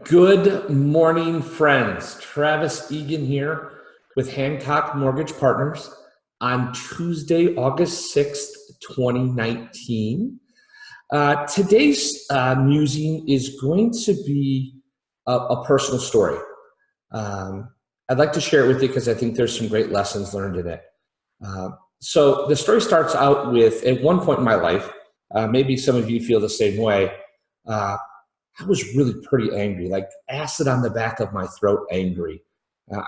Good morning, friends. Travis Egan here with Hancock Mortgage Partners on Tuesday, August 6th, 2019. Today's musing is going to be a personal story. I'd like to share it with you because I think there's some great lessons learned in it. So the story starts out with, at one point in my life, maybe some of you feel the same way, I was really pretty angry, like acid on the back of my throat angry.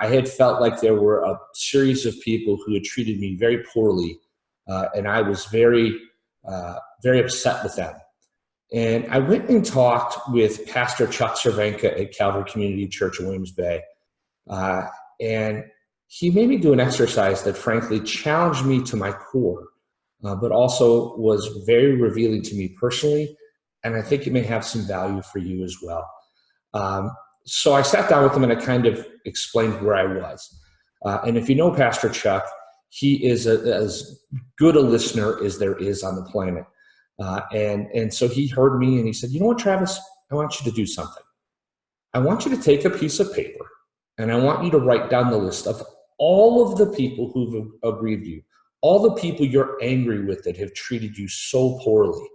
I had felt like there were a series of people who had treated me very poorly, and I was very upset with them. And I went and talked with Pastor Chuck Cervenka at Calvary Community Church in Williams Bay. And he made me do an exercise that frankly challenged me to my core, but also was very revealing to me personally. And I think it may have some value for you as well. So I sat down with him and I kind of explained where I was. And if you know Pastor Chuck, he is as good a listener as there is on the planet. And so he heard me and he said, you know what, Travis, I want you to do something. I want you to take a piece of paper and I want you to write down the list of all of the people who've aggrieved you, all the people you're angry with that have treated you so poorly.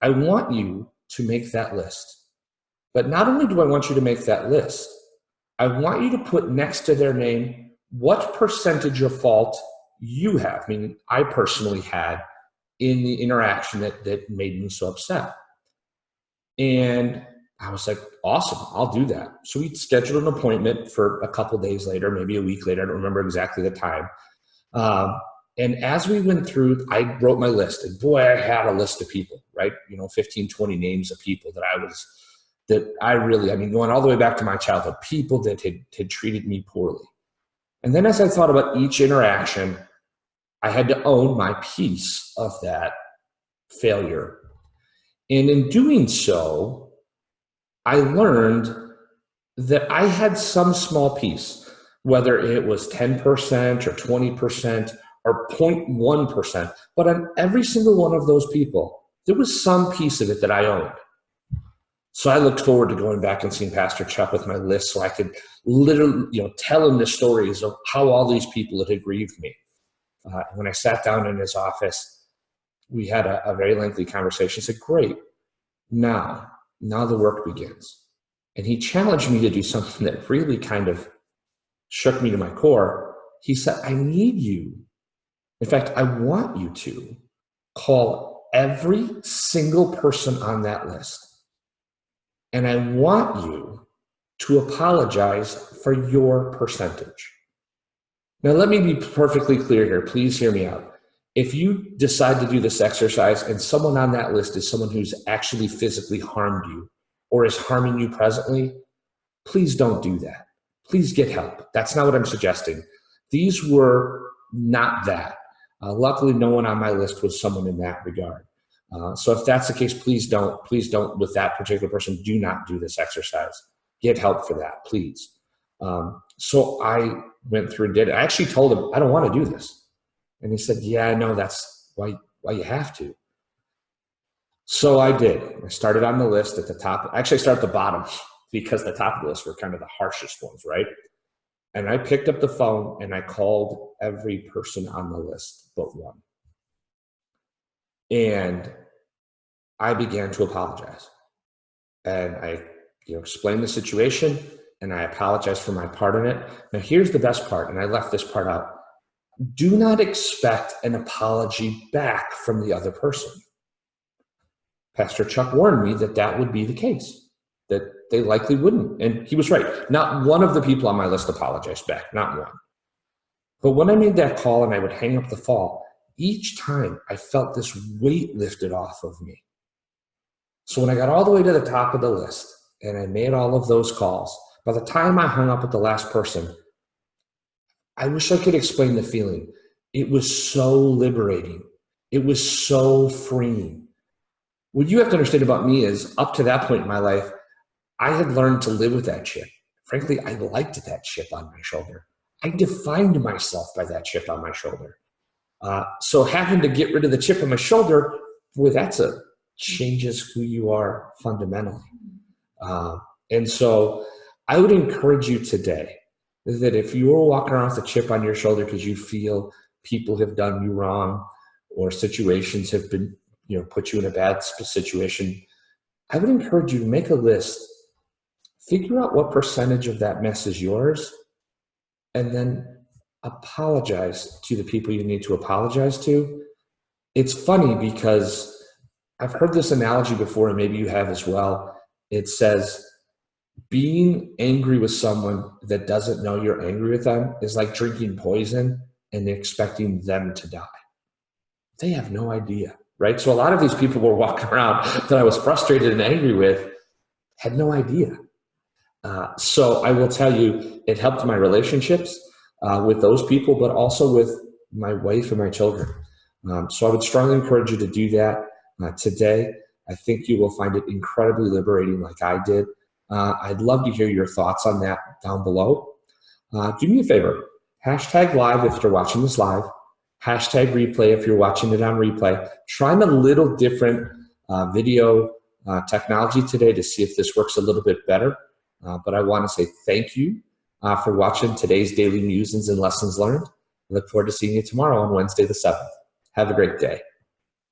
I want you to make that list. But not only do I want you to make that list, I want you to put next to their name what percentage of fault you have, meaning I personally had, in the interaction that made me so upset. And I was like, awesome, I'll do that. So we scheduled an appointment for a couple days later, maybe a week later, I don't remember exactly the time. And as we went through, I wrote my list, and boy, I had a list of people, right? 15, 20 names of people going all the way back to my childhood, people that had treated me poorly. And then as I thought about each interaction, I had to own my piece of that failure. And in doing so, I learned that I had some small piece, whether it was 10% or 20%, or 0.1%, but on every single one of those people, there was some piece of it that I owned. So I looked forward to going back and seeing Pastor Chuck with my list so I could literally, tell him the stories of how all these people had aggrieved me. When I sat down in his office, we had a very lengthy conversation. He said, great, now the work begins. And he challenged me to do something that really kind of shook me to my core. He said, I need you. In fact, I want you to call every single person on that list. And I want you to apologize for your percentage. Now, let me be perfectly clear here. Please hear me out. If you decide to do this exercise and someone on that list is someone who's actually physically harmed you or is harming you presently, please don't do that. Please get help. That's not what I'm suggesting. These were not that. Luckily, no one on my list was someone in that regard. So if that's the case, please don't, with that particular person, do not do this exercise. Get help for that, please. So I went through and did it. I actually told him, I don't want to do this. And he said, yeah, I know, that's why you have to. So I did. I started on the list at the top. Actually, I started at the bottom because the top of the list were kind of the harshest ones, right? And I picked up the phone and I called every person on the list but one. And I began to apologize. And I explained the situation and I apologized for my part in it. Now here's the best part, and I left this part out. Do not expect an apology back from the other person. Pastor Chuck warned me that would be the case, that they likely wouldn't. And he was right. Not one of the people on my list apologized back, not one. But when I made that call and I would hang up the phone, each time I felt this weight lifted off of me. So when I got all the way to the top of the list and I made all of those calls, by the time I hung up with the last person, I wish I could explain the feeling. It was so liberating. It was so freeing. What you have to understand about me is, up to that point in my life, I had learned to live with that chip. Frankly, I liked that chip on my shoulder. I defined myself by that chip on my shoulder. So having to get rid of the chip on my shoulder, boy, changes who you are fundamentally. And so I would encourage you today that if you're walking around with a chip on your shoulder because you feel people have done you wrong or situations have been, put you in a bad situation, I would encourage you to make a list, figure out what percentage of that mess is yours, and then apologize to the people you need to apologize to. It's funny because I've heard this analogy before, and maybe you have as well. It says, being angry with someone that doesn't know you're angry with them is like drinking poison and expecting them to die. They have no idea, right? So a lot of these people were walking around that I was frustrated and angry with had no idea. So I will tell you, it helped my relationships with those people, but also with my wife and my children. So I would strongly encourage you to do that today. I think you will find it incredibly liberating like I did. I'd love to hear your thoughts on that down below. Do me a favor, hashtag live if you're watching this live, hashtag replay if you're watching it on replay. Trying a little different video technology today to see if this works a little bit better. But I want to say thank you for watching today's Daily Musings and Lessons Learned. I look forward to seeing you tomorrow on Wednesday the 7th. Have a great day.